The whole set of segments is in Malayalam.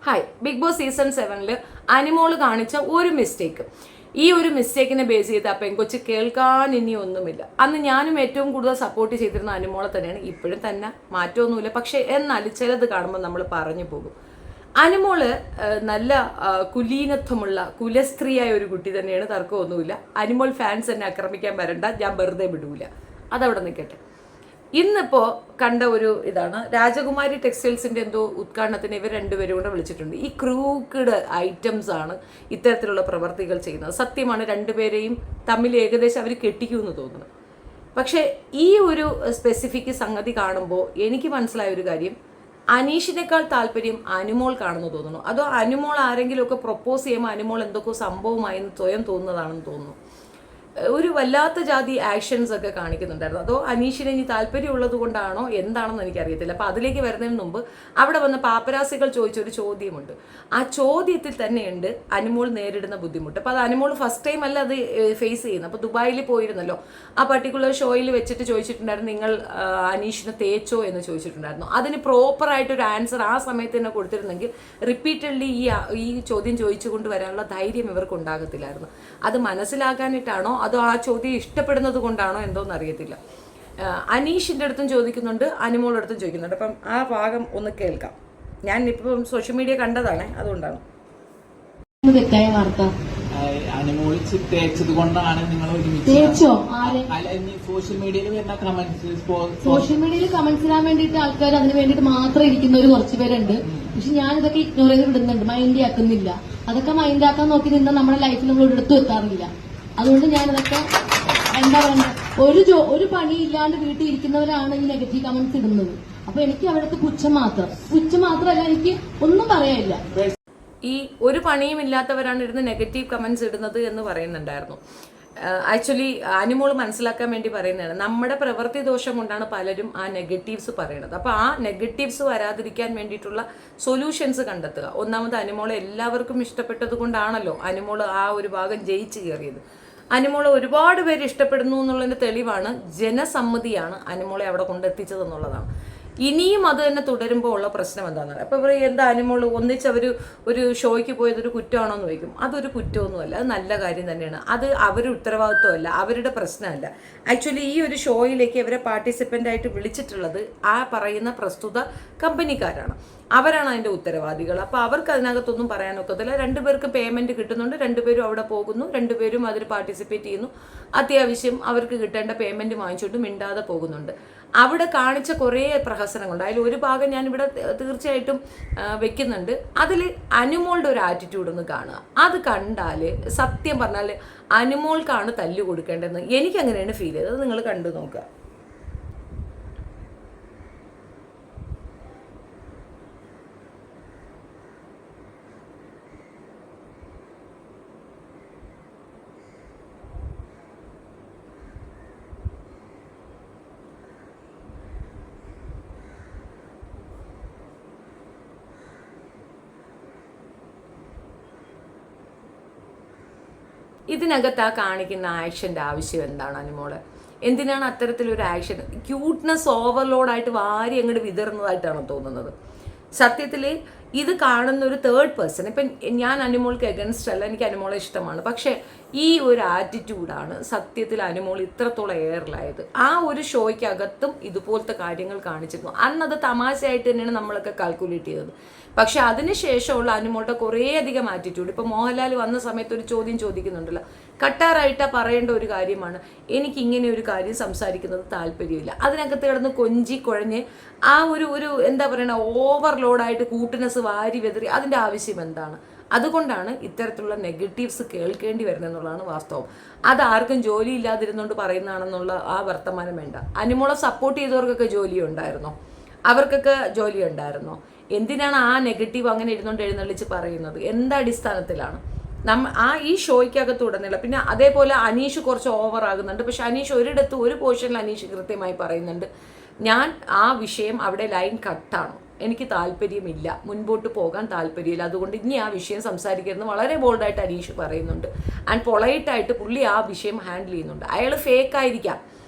Hi Bigg Boss season 7 Animol കാണിച്ച ഒരു മിസ്റ്റേക്ക്. ഈ ഒരു മിസ്റ്റേക്കിനെ ബേസ് ചെയ്ത് ആ പെൺകൊച്ച് കേൾക്കാൻ ഇനി ഒന്നുമില്ല. അന്ന് ഞാനും ഏറ്റവും കൂടുതൽ സപ്പോർട്ട് ചെയ്തിരുന്ന അനിമോളെ തന്നെയാണ്. ഇപ്പോഴും തന്നെ മാറ്റമൊന്നുമില്ല. പക്ഷെ എന്നാൽ ചിലത് കാണുമ്പോൾ നമ്മൾ പറഞ്ഞു പോകും. അനിമോള് നല്ല കുലീനത്വമുള്ള കുലസ്ത്രീയായ ഒരു കുട്ടി തന്നെയാണ്, തർക്കമൊന്നുമില്ല. അനിമോൾ ഫാൻസ് എന്നെ ആക്രമിക്കാൻ വരണ്ട, ഞാൻ വെറുതെ വിടൂല. അതവിടെ നിൽക്കട്ടെ. ഇന്നിപ്പോൾ കണ്ട ഒരു ഇതാണ്, രാജകുമാരി ടെക്സ്റ്റൈൽസിൻ്റെ എന്തോ ഉദ്ഘാടനത്തിന് ഇവർ രണ്ടുപേരും കൂടെ വിളിച്ചിട്ടുണ്ട്. ഈ ക്രൂക്കഡ് ഐറ്റംസ് ആണ് ഇത്തരത്തിലുള്ള പ്രവർത്തികൾ ചെയ്യുന്നത്. സത്യമാണ്, രണ്ടുപേരെയും തമ്മിൽ ഏകദേശം അവർ കെട്ടിക്കുമെന്ന് തോന്നുന്നു. പക്ഷേ ഈ ഒരു സ്പെസിഫിക് സംഗതി കാണുമ്പോൾ എനിക്ക് മനസ്സിലായ ഒരു കാര്യം, അനീഷിനേക്കാൾ താല്പര്യം അനുമോൾ കാണുന്നു തോന്നുന്നു. അതോ അനുമോൾ ആരെങ്കിലുമൊക്കെ പ്രൊപ്പോസ് ചെയ്യുമ്പോൾ അനുമോൾ എന്തൊക്കെ സംഭവമായി സ്വയം തോന്നുന്നതാണെന്ന് തോന്നുന്നു. ഒരു വല്ലാത്ത ജാതി ആക്ഷൻസ് ഒക്കെ കാണിക്കുന്നുണ്ടായിരുന്നു. അതോ അനീഷിന് ഇനി താല്പര്യമുള്ളത് കൊണ്ടാണോ എന്താണെന്ന് എനിക്കറിയത്തില്ല. അപ്പോൾ അതിലേക്ക് വരുന്നതിന് മുമ്പ് അവിടെ വന്ന പാപ്പരാസികൾ ചോദിച്ചൊരു ചോദ്യമുണ്ട്. ആ ചോദ്യത്തിൽ തന്നെയുണ്ട് അനുമോൾ നേരിടുന്ന ബുദ്ധിമുട്ട്. അപ്പോൾ അത് അനുമോൾ ഫസ്റ്റ് ടൈം അല്ല അത് ഫേസ് ചെയ്യുന്നത്. അപ്പോൾ ദുബായിൽ പോയിരുന്നല്ലോ, ആ പർട്ടിക്കുലർ ഷോയിൽ വെച്ചിട്ട് ചോദിച്ചിട്ടുണ്ടായിരുന്നു, നിങ്ങൾ അനീഷിനെ തേച്ചോ എന്ന് ചോദിച്ചിട്ടുണ്ടായിരുന്നു. അതിന് പ്രോപ്പറായിട്ടൊരു ആൻസർ ആ സമയത്ത് തന്നെ കൊടുത്തിരുന്നെങ്കിൽ റിപ്പീറ്റഡ്ലി ഈ ചോദ്യം ചോദിച്ചുകൊണ്ട് വരാനുള്ള ധൈര്യം ഇവർക്ക് ഉണ്ടാകത്തില്ലായിരുന്നു. അത് മനസ്സിലാക്കാനിട്ടാണോ അതോ ആ ചോദ്യം ഇഷ്ടപ്പെടുന്നത് കൊണ്ടാണോ എന്തോന്ന് അറിയത്തില്ല. അനീഷിൻ്റെ അടുത്തും ചോദിക്കുന്നുണ്ട്, അനുമോളുടെ അടുത്തും ചോദിക്കുന്നുണ്ട്. അപ്പം ആ ഭാഗം ഒന്ന് കേൾക്കാം. ഞാൻ ഇപ്പം സോഷ്യൽ മീഡിയ കണ്ടതാണ്, അതുകൊണ്ടാണ്. തെറ്റായ വാർത്ത അനുമോള് തേച്ചത് കൊണ്ടാണ് നിങ്ങൾ തേച്ചോ? സോഷ്യൽ മീഡിയയിൽ വരുന്ന കമന്റ്സ്, സോഷ്യൽ മീഡിയയിൽ കമന്റ്സ് ഇടാൻ വേണ്ടിയിട്ട് ആൾക്കാർ അതിന് വേണ്ടിയിട്ട് മാത്രം ഇരിക്കുന്നവർ കുറച്ച് പേരുണ്ട്. പക്ഷെ ഞാൻ ഇതൊക്കെ ഇഗ്നോർ ചെയ്ത് വിടുന്നുണ്ട്, മൈൻഡ് ആക്കുന്നില്ല. അതൊക്കെ മൈൻഡ് ആക്കാൻ നോക്കി നിന്നാൽ നമ്മുടെ ലൈഫിൽ നമ്മൾ എടുത്തു എത്താറില്ല. അതുകൊണ്ട് ഞാനതൊക്കെ എന്താ പറയുക, ഒരു പണിയില്ലാണ്ട് വീട്ടിൽ ഇരിക്കുന്നവരാണ് ഈ നെഗറ്റീവ് കമന്റ്സ് ഇടുന്നത്. അപ്പൊ എനിക്ക് അവിടുത്തെ പുച്ഛം മാത്രമല്ല, എനിക്ക് ഒന്നും പറയാനില്ല. ഈ ഒരു പണിയും ഇല്ലാത്തവരാണ് ഇരുന്ന് നെഗറ്റീവ് കമന്റ്സ് ഇടുന്നത് എന്ന് പറയുന്നുണ്ടായിരുന്നു. ആക്ച്വലി അനുമോൾ മനസ്സിലാക്കാൻ വേണ്ടി പറയുന്നതാണ്, നമ്മുടെ പ്രവൃത്തി ദോഷം കൊണ്ടാണ് പലരും ആ നെഗറ്റീവ്സ് പറയുന്നത്. അപ്പോൾ ആ നെഗറ്റീവ്സ് വരാതിരിക്കാൻ വേണ്ടിയിട്ടുള്ള സൊല്യൂഷൻസ് കണ്ടെത്തുക. ഒന്നാമത് അനുമോളെ എല്ലാവർക്കും ഇഷ്ടപ്പെട്ടത് കൊണ്ടാണല്ലോ അനുമോൾ ആ ഒരു ഭാഗം ജയിച്ച് കയറിയത്. അനുമോളെ ഒരുപാട് പേര് ഇഷ്ടപ്പെടുന്നു എന്നുള്ളതിൻ്റെ തെളിവാണ്, ജനസമ്മതിയാണ് അനുമോളെ അവിടെ കൊണ്ടെത്തിച്ചതെന്നുള്ളതാണ്. ഇനിയും അത് തന്നെ തുടരുമ്പോൾ ഉള്ള പ്രശ്നം എന്താണെന്ന് പറയാം. അപ്പോൾ പറയും, എന്താ അനുമോൾ ഒന്നിച്ച് അവർ ഒരു ഷോയ്ക്ക് പോയതൊരു കുറ്റമാണോ എന്ന് ചോദിക്കും. അതൊരു കുറ്റമൊന്നുമല്ല, അത് നല്ല കാര്യം തന്നെയാണ്. അത് അവരുടെ ഉത്തരവാദിത്വമല്ല, അവരുടെ പ്രശ്നമല്ല. ആക്ച്വലി ഈ ഒരു ഷോയിലേക്ക് അവരെ പാർട്ടിസിപ്പൻ്റ് ആയിട്ട് വിളിച്ചിട്ടുള്ളത് ആ പറയുന്ന പ്രസ്തുത കമ്പനിക്കാരാണ്. അവരാണ് അതിൻ്റെ ഉത്തരവാദികൾ. അപ്പോൾ അവർക്ക് അതിനകത്തൊന്നും പറയാനൊക്കത്തില്ല. രണ്ടുപേർക്ക് പേയ്മെൻറ്റ് കിട്ടുന്നുണ്ട്, രണ്ടുപേരും അവിടെ പോകുന്നു, രണ്ടുപേരും അതിൽ പാർട്ടിസിപ്പേറ്റ് ചെയ്യുന്നു. അത്യാവശ്യം അവർക്ക് കിട്ടേണ്ട പേയ്മെൻറ്റ് വാങ്ങിച്ചുകൊണ്ട് മിണ്ടാതെ പോകുന്നുണ്ട്. അവിടെ കാണിച്ച കുറേ പ്രഹസനങ്ങളുണ്ട്. അതിൽ ഒരു ഭാഗം ഞാനിവിടെ തീർച്ചയായിട്ടും വെക്കുന്നുണ്ട്. അതിൽ അനുമോളുടെ ഒരു ആറ്റിറ്റ്യൂഡ് ഒന്ന് കാണുക. അത് കണ്ടാൽ സത്യം പറഞ്ഞാൽ അനുമോൾക്കാണ് തല്ലു കൊടുക്കേണ്ടതെന്ന് എനിക്കങ്ങനെയാണ് ഫീൽ ചെയ്തത്. നിങ്ങൾ കണ്ടു നോക്കുക. ഇതിനകത്ത് ആ കാണിക്കുന്ന ആക്ഷൻ്റെ ആവശ്യം എന്താണ് അനുമോള്? എന്തിനാണ് അത്തരത്തിലൊരു ആക്ഷൻ? ക്യൂട്ട്നെസ് ഓവർലോഡായിട്ട് വാരി അങ്ങോട്ട് വിതറുന്നതായിട്ടാണ് തോന്നുന്നത്. സത്യത്തിൽ ഇത് കാണുന്ന ഒരു തേർഡ് പേഴ്സൺ, ഇപ്പം ഞാൻ അനുമോൾക്ക് എഗൻസ്റ്റ് അല്ല, എനിക്ക് അനുമോളെ ഇഷ്ടമാണ്. പക്ഷേ ഈ ഒരു ആറ്റിറ്റ്യൂഡാണ് സത്യത്തിൽ അനുമോൾ ഇത്രത്തോളം എയറിലായത്. ആ ഒരു ഷോയ്ക്കകത്തും ഇതുപോലത്തെ കാര്യങ്ങൾ കാണിച്ചിരുന്നു. അന്നത് തമാശയായിട്ട് തന്നെയാണ് നമ്മളൊക്കെ കാൽക്കുലേറ്റ് ചെയ്തത്. പക്ഷെ അതിനുശേഷമുള്ള അനുമോളുടെ കുറേയധികം ആറ്റിറ്റ്യൂഡ്, ഇപ്പോൾ മോഹൻലാൽ വന്ന സമയത്ത് ഒരു ചോദ്യം ചോദിക്കുന്നുണ്ടല്ലോ, കട്ടാറായിട്ട് പറയേണ്ട ഒരു കാര്യമാണ്, എനിക്ക് ഇങ്ങനെ ഒരു കാര്യം സംസാരിക്കുന്നത് താല്പര്യമില്ല. അതിനകത്ത് കിടന്ന് കൊഞ്ചി കുഴഞ്ഞ് ആ ഒരു എന്താ പറയുക, ഓവർലോഡായിട്ട് കൂട്ടിനെസ് വാരി വെതറി അതിൻ്റെ ആവശ്യം എന്താണ്? അതുകൊണ്ടാണ് ഇത്തരത്തിലുള്ള നെഗറ്റീവ്സ് കേൾക്കേണ്ടി വരുന്നതെന്നുള്ളതാണ് വാസ്തവം. അത് ആർക്കും ജോലി ഇല്ലാതിരുന്നുകൊണ്ട് പറയുന്നതാണെന്നുള്ള ആ വർത്തമാനം വേണ്ട. അനുമോളെ സപ്പോർട്ട് ചെയ്തവർക്കൊക്കെ ജോലി ഉണ്ടായിരുന്നോ? അവർക്കൊക്കെ ജോലി ഉണ്ടായിരുന്നോ? എന്തിനാണ് ആ നെഗറ്റീവ് അങ്ങനെ ഇരുന്നുകൊണ്ട് എഴുന്നള്ളിച്ച് പറയുന്നത്? എന്തടിസ്ഥാനത്തിലാണ്? ഈ ഷോയ്ക്കകത്ത് ഉടനീളം പിന്നെ അതേപോലെ അനീഷ് കുറച്ച് ഓവർ ആകുന്നുണ്ട്. പക്ഷെ അനീഷ് ഒരിടത്ത് ഒരു പോർഷനിൽ അനീഷ് കൃത്യമായി പറയുന്നുണ്ട്, ഞാൻ ആ വിഷയം അവിടെ ലൈൻ കട്ടാണ്, എനിക്ക് താല്പര്യമില്ല, മുൻപോട്ട് പോകാൻ താല്പര്യമില്ല, അതുകൊണ്ട് ഇനി ആ വിഷയം സംസാരിക്കരുതെന്ന് വളരെ ബോൾഡായിട്ട് അനീഷ് പറയുന്നുണ്ട്. ആൻഡ് പൊളൈറ്റായിട്ട് പുള്ളി ആ വിഷയം ഹാൻഡിൽ ചെയ്യുന്നുണ്ട്. അയാൾ ഫേക്ക് ആയിരിക്കാം,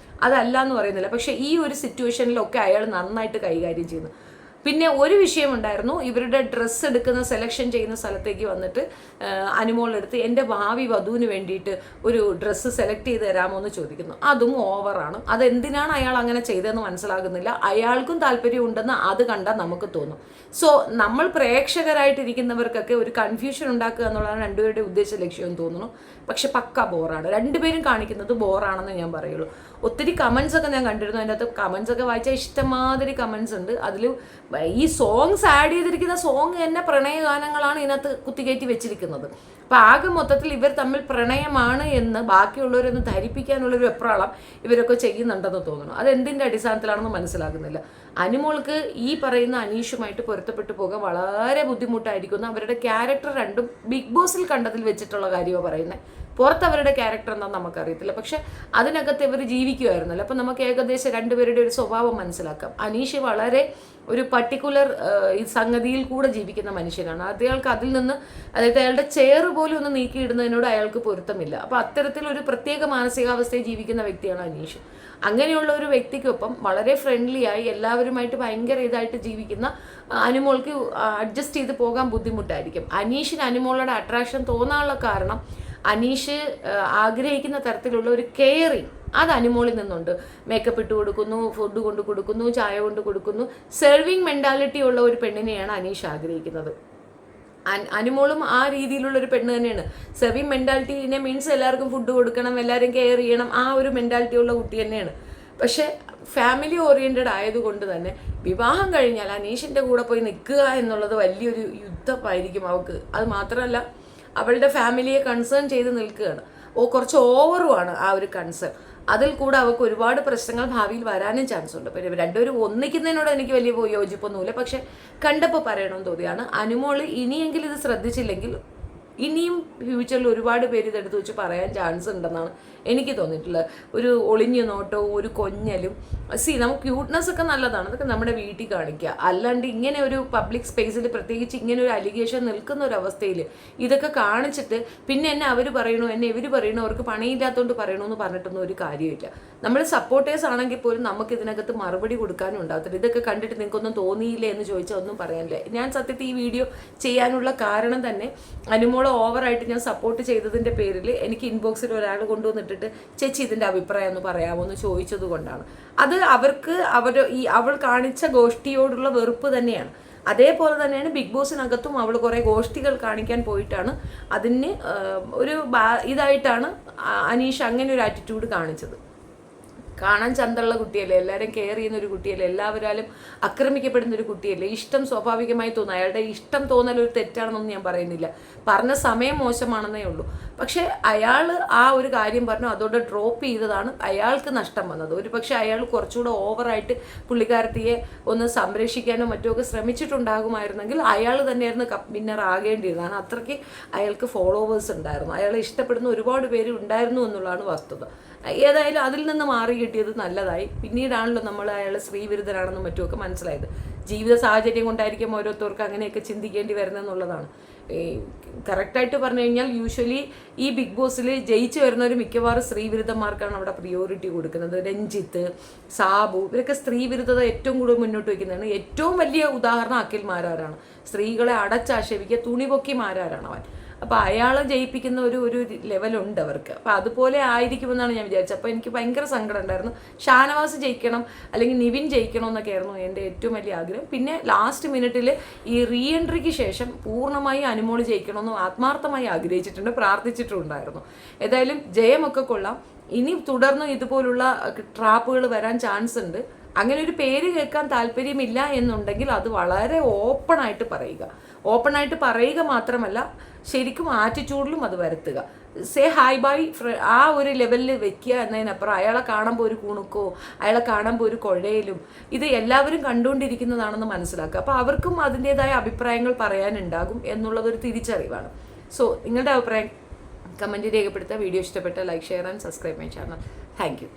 അതല്ല എന്ന് പറയുന്നില്ല. പക്ഷേ ഈ ഒരു സിറ്റുവേഷനിലൊക്കെ അയാൾ നന്നായിട്ട് കൈകാര്യം ചെയ്യുന്നു. പിന്നെ ഒരു വിഷയമുണ്ടായിരുന്നു, ഇവരുടെ ഡ്രസ്സ് എടുക്കുന്ന സെലക്ഷൻ ചെയ്യുന്ന സ്ഥലത്തേക്ക് വന്നിട്ട് അനുമോളെടുത്ത് എൻ്റെ ഭാവി വധുവിന് വേണ്ടിയിട്ട് ഒരു ഡ്രസ്സ് സെലക്ട് ചെയ്ത് തരാമോ എന്ന് ചോദിക്കുന്നു. അതും ഓവറാണ്. അതെന്തിനാണ് അയാൾ അങ്ങനെ ചെയ്തതെന്ന് മനസ്സിലാകുന്നില്ല. അയാൾക്കും താല്പര്യം ഉണ്ടെന്ന് അത് കണ്ടാൽ നമുക്ക് തോന്നും. സോ നമ്മൾ പ്രേക്ഷകരായിട്ടിരിക്കുന്നവർക്കൊക്കെ ഒരു കൺഫ്യൂഷൻ ഉണ്ടാക്കുക എന്നുള്ളതാണ് രണ്ടുപേരുടെ ഉദ്ദേശ ലക്ഷ്യം തോന്നുന്നു. പക്ഷെ പക്ക ബോറാണ്, രണ്ടുപേരും കാണിക്കുന്നത് ബോറാണെന്ന് ഞാൻ പറയുള്ളൂ. ഒത്തിരി കമൻസ് ഒക്കെ ഞാൻ കണ്ടിരുന്നു. അതിൻ്റെ അകത്ത് കമൻസ് ഒക്കെ വായിച്ചാൽ ഇഷ്ടമാതിരി കമൻസ് ഉണ്ട്. അതിൽ ഈ സോങ്സ് ആഡ് ചെയ്തിരിക്കുന്ന സോങ് തന്നെ പ്രണയഗാനങ്ങളാണ് ഇതിനകത്ത് കുത്തിക്കയറ്റി വെച്ചിരിക്കുന്നത്. അപ്പം ആകെ മൊത്തത്തിൽ ഇവർ തമ്മിൽ പ്രണയമാണ് എന്ന് ബാക്കിയുള്ളവരൊന്ന് ധരിപ്പിക്കാനുള്ളൊരു വെപ്രാളം ഇവരൊക്കെ ചെയ്യുന്നുണ്ടെന്ന് തോന്നുന്നു. അതെന്തിൻ്റെ അടിസ്ഥാനത്തിലാണെന്ന് മനസ്സിലാകുന്നില്ല. അനുമോൾക്ക് ഈ പറയുന്ന അനീഷുമായിട്ട് പൊരുത്തപ്പെട്ടു പോകാൻ വളരെ ബുദ്ധിമുട്ടായിരിക്കുന്നു. അവരുടെ ക്യാരക്ടർ രണ്ടും ബിഗ് ബോസിൽ കണ്ടതിൽ വെച്ചിട്ടുള്ള കാര്യമാണ് പറയുന്നത്. പുറത്ത് അവരുടെ ക്യാരക്ടർ എന്താണെന്ന് നമുക്കറിയത്തില്ല. പക്ഷെ അതിനകത്ത് ഇവർ ജീവിക്കുമായിരുന്നല്ലോ. അപ്പം നമുക്ക് ഏകദേശം രണ്ടുപേരുടെ ഒരു സ്വഭാവം മനസ്സിലാക്കാം. അനീഷ് വളരെ ഒരു പർട്ടിക്കുലർ ഈ സംഗതിയിൽ കൂടെ ജീവിക്കുന്ന മനുഷ്യനാണ്. അയാൾക്ക് അതിൽ നിന്ന്, അതായത് അയാളുടെ ചെയർ പോലും ഒന്ന് നീക്കിയിടുന്നതിനോട് അയാൾക്ക് പൊരുത്തമില്ല. അപ്പോൾ അത്തരത്തിലൊരു പ്രത്യേക മാനസികാവസ്ഥയിൽ ജീവിക്കുന്ന വ്യക്തിയാണ് അനീഷ്. അങ്ങനെയുള്ള ഒരു വ്യക്തിക്കൊപ്പം വളരെ ഫ്രണ്ട്ലി ആയി എല്ലാവരുമായിട്ട് ഭയങ്കര ഇതായിട്ട് ജീവിക്കുന്ന അനുമോൾക്ക് അഡ്ജസ്റ്റ് ചെയ്ത് പോകാൻ ബുദ്ധിമുട്ടായിരിക്കും. അനീഷിന് അനുമോളുടെ അട്രാക്ഷൻ തോന്നാനുള്ള കാരണം അനീഷ് ആഗ്രഹിക്കുന്ന തരത്തിലുള്ള ഒരു കെയറിങ് അത് അനുമോളിൽ നിന്നുണ്ട്. മേക്കപ്പ് ഇട്ട് കൊടുക്കുന്നു, ഫുഡ് കൊണ്ട് കൊടുക്കുന്നു, ചായ കൊണ്ട് കൊടുക്കുന്നു. സെർവിങ് മെൻറ്റാലിറ്റി ഉള്ള ഒരു പെണ്ണിനെയാണ് അനീഷ് ആഗ്രഹിക്കുന്നത്. അനുമോളും ആ രീതിയിലുള്ള ഒരു പെണ്ണ് തന്നെയാണ്. സെർവിങ് മെൻറ്റാലിറ്റിനെ മീൻസ് എല്ലാവർക്കും ഫുഡ് കൊടുക്കണം, എല്ലാവരും കെയർ ചെയ്യണം, ആ ഒരു മെൻറ്റാലിറ്റി ഉള്ള കുട്ടി തന്നെയാണ്. പക്ഷെ ഫാമിലി ഓറിയൻറ്റഡ് ആയതുകൊണ്ട് തന്നെ വിവാഹം കഴിഞ്ഞാൽ അനീഷിൻ്റെ കൂടെ പോയി നിൽക്കുക എന്നുള്ളത് വലിയൊരു യുദ്ധമായിരിക്കും അവൾക്ക്. അത് മാത്രമല്ല അവളുടെ ഫാമിലിയെ കൺസേൺ ചെയ്ത് നിൽക്കുകയാണ്. കുറച്ച് ഓവറുമാണ് ആ ഒരു കൺസേൺ. അതിൽ കൂടെ അവർക്ക് ഒരുപാട് പ്രശ്നങ്ങൾ ഭാവിയിൽ വരാനും ചാൻസ് ഉണ്ട്. പിന്നെ രണ്ടുപേരും ഒന്നിക്കുന്നതിനോട് എനിക്ക് വലിയ യോജിപ്പൊന്നുമില്ല. പക്ഷെ കണ്ടപ്പോൾ പറയണമെന്ന് തോന്നിയാണ്. അനുമോൾ ഇനിയെങ്കിലും ഇത് ശ്രദ്ധിച്ചില്ലെങ്കിൽ ഇനിയും ഫ്യൂച്ചറിൽ ഒരുപാട് പേര് ഇതെടുത്ത് വെച്ച് പറയാൻ ചാൻസ് ഉണ്ടെന്നാണ് എനിക്ക് തോന്നിയിട്ടുള്ളത്. ഒരു ഒളിഞ്ഞു നോട്ടവും ഒരു കൊഞ്ഞലും നമുക്ക് ക്യൂട്ട്നെസ് ഒക്കെ നല്ലതാണ്, അതൊക്കെ നമ്മുടെ വീട്ടിൽ കാണിക്കുക. അല്ലാണ്ട് ഇങ്ങനെ ഒരു പബ്ലിക് സ്പേസിൽ പ്രത്യേകിച്ച് ഇങ്ങനെ ഒരു അലിഗേഷൻ നിൽക്കുന്ന ഒരു അവസ്ഥയിൽ ഇതൊക്കെ കാണിച്ചിട്ട് പിന്നെ എന്നെ അവർ പറയണു, എന്നെ ഇവർ പറയണു, അവർക്ക് പണിയില്ലാത്തതുകൊണ്ട് പറയണമെന്ന് പറഞ്ഞിട്ടൊന്നും ഒരു കാര്യമില്ല. നമ്മൾ സപ്പോർട്ടേഴ്സ് ആണെങ്കിൽ പോലും നമുക്ക് ഇതിനകത്ത് മറുപടി കൊടുക്കാനും ഉണ്ടാകത്തില്ല. ഇതൊക്കെ കണ്ടിട്ട് നിങ്ങൾക്കൊന്നും തോന്നിയില്ലേ എന്ന് ചോദിച്ചാൽ ഒന്നും പറയാനില്ല. ഞാൻ സത്യത്തിൽ ഈ വീഡിയോ ചെയ്യാനുള്ള കാരണം തന്നെ അനുമോളെ ഓവറായിട്ട് ഞാൻ സപ്പോർട്ട് ചെയ്തതിൻ്റെ പേരിൽ എനിക്ക് ഇൻബോക്സിൽ ഒരാൾ കൊണ്ടുവന്നിട്ടിട്ട് ചേച്ചി ഇതിൻ്റെ അഭിപ്രായം ഒന്ന് പറയാമോ എന്ന് ചോദിച്ചത് കൊണ്ടാണ്. അത് അവർക്ക് അവൾ കാണിച്ച ഗോഷ്ഠിയോടുള്ള വെറുപ്പ് തന്നെയാണ്. അതേപോലെ തന്നെയാണ് ബിഗ് ബോസിനകത്തും അവൾ കുറേ ഗോഷ്ഠികൾ കാണിക്കാൻ പോയിട്ടാണ് അതിന് ഒരു ഇതായിട്ടാണ് അനീഷ് അങ്ങനെ ഒരു ആറ്റിറ്റ്യൂഡ് കാണിച്ചത്. കാണാൻ ചന്തമുള്ള കുട്ടിയല്ലേ, എല്ലാവരും കെയർ ചെയ്യുന്ന ഒരു കുട്ടിയല്ലേ, എല്ലാവരാലും ആക്രമിക്കപ്പെടുന്ന ഒരു കുട്ടിയല്ലേ, ഇഷ്ടം സ്വാഭാവികമായി തോന്നും. അയാളുടെ ഇഷ്ടം തോന്നൽ ഒരു തെറ്റാണെന്നൊന്നും ഞാൻ പറയുന്നില്ല, പറഞ്ഞ സമയം മോശമാണെന്നേ ഉള്ളൂ. പക്ഷെ അയാൾ ആ ഒരു കാര്യം പറഞ്ഞു, അതോടെ ഡ്രോപ്പ് ചെയ്തതാണ് അയാൾക്ക് നഷ്ടം വന്നത്. ഒരു പക്ഷെ അയാൾ കുറച്ചുകൂടെ ഓവറായിട്ട് പുള്ളിക്കാരത്തിയെ ഒന്ന് സംരക്ഷിക്കാനോ മറ്റോ ഒക്കെ ശ്രമിച്ചിട്ടുണ്ടാകുമായിരുന്നെങ്കിൽ അയാൾ തന്നെയായിരുന്നു വിന്നർ ആകേണ്ടിയിരുന്നതാണ്. അത്രയ്ക്ക് അയാൾക്ക് ഫോളോവേഴ്സ് ഉണ്ടായിരുന്നു, അയാളെ ഇഷ്ടപ്പെടുന്ന ഒരുപാട് പേര് ഉണ്ടായിരുന്നു എന്നുള്ളതാണ് വസ്തുത. ഏതായാലും അതിൽ നിന്ന് മാറി കിട്ടിയത് നല്ലതായി. പിന്നീടാണല്ലോ നമ്മൾ അയാൾ സ്ത്രീവിരുദ്ധനാണെന്നും മറ്റുമൊക്കെ മനസ്സിലായത്. ജീവിത സാഹചര്യം കൊണ്ടായിരിക്കും ഓരോരുത്തർക്ക് അങ്ങനെയൊക്കെ ചിന്തിക്കേണ്ടി വരുന്നതെന്നുള്ളതാണ്. കറക്റ്റായിട്ട് പറഞ്ഞു കഴിഞ്ഞാൽ യൂഷ്വലി ഈ ബിഗ് ബോസിൽ ജയിച്ചു വരുന്നവർ മിക്കവാറും സ്ത്രീവിരുദ്ധന്മാർക്കാണ് അവിടെ പ്രിയോറിറ്റി കൊടുക്കുന്നത്. രഞ്ജിത്ത്, സാബു, ഇവരൊക്കെ സ്ത്രീവിരുദ്ധത ഏറ്റവും കൂടുതൽ മുന്നോട്ട് വയ്ക്കുന്നതാണ്. ഏറ്റവും വലിയ ഉദാഹരണം അഖിൽ മാരാരാണ്. സ്ത്രീകളെ അടച്ചാക്ഷേപിക്കുക, തുണി പൊക്കി മാരാരാണ് അവൻ. അപ്പോൾ അയാളെ ജയിപ്പിക്കുന്ന ഒരു ലെവലുണ്ട് അവർക്ക്. അപ്പോൾ അതുപോലെ ആയിരിക്കുമെന്നാണ് ഞാൻ വിചാരിച്ചത്. അപ്പോൾ എനിക്ക് ഭയങ്കര സങ്കടം ഉണ്ടായിരുന്നു. ഷാനവാസ് ജയിക്കണം അല്ലെങ്കിൽ നിവിൻ ജയിക്കണം എന്നൊക്കെ ആയിരുന്നു എൻ്റെ ഏറ്റവും വലിയ ആഗ്രഹം. പിന്നെ ലാസ്റ്റ് മിനിറ്റിൽ ഈ റീ എൻട്രിക്ക് ശേഷം പൂർണ്ണമായി അനുമോൾ ജയിക്കണമെന്ന് ആത്മാർത്ഥമായി ആഗ്രഹിച്ചിട്ടുണ്ട്, പ്രാർത്ഥിച്ചിട്ടുണ്ടായിരുന്നു. ഏതായാലും ജയമൊക്കെ കൊള്ളാം. ഇനി തുടർന്ന് ഇതുപോലുള്ള ട്രാപ്പുകൾ വരാൻ ചാൻസ് ഉണ്ട്. അങ്ങനെ ഒരു പേര് കേൾക്കാൻ താല്പര്യമില്ല എന്നുണ്ടെങ്കിൽ അത് വളരെ ഓപ്പണായിട്ട് പറയുക മാത്രമല്ല ശരിക്കും ആറ്റിറ്റ്യൂഡിലും അത് വരുത്തുക. സേ ഹായ് ബൈ ആ ഒരു ലെവലിൽ വെക്കുക എന്നതിനപ്പുറം അയാളെ കാണുമ്പോൾ ഒരു കുണുക്കോ അയാളെ കാണുമ്പോൾ ഒരു കുഴയിലും ഇത് എല്ലാവരും കണ്ടുകൊണ്ടിരിക്കുന്നതാണെന്ന് മനസ്സിലാക്കുക. അപ്പോൾ അവർക്കും അതിൻ്റെതായ അഭിപ്രായങ്ങൾ പറയാനുണ്ടാകും എന്നുള്ളതൊരു തിരിച്ചറിവാണ്. സോ നിങ്ങളുടെ അഭിപ്രായം കമൻറ്റ് രേഖപ്പെടുത്തുക. വീഡിയോ ഇഷ്ടപ്പെട്ട like, share and subscribe my channel. Thank you.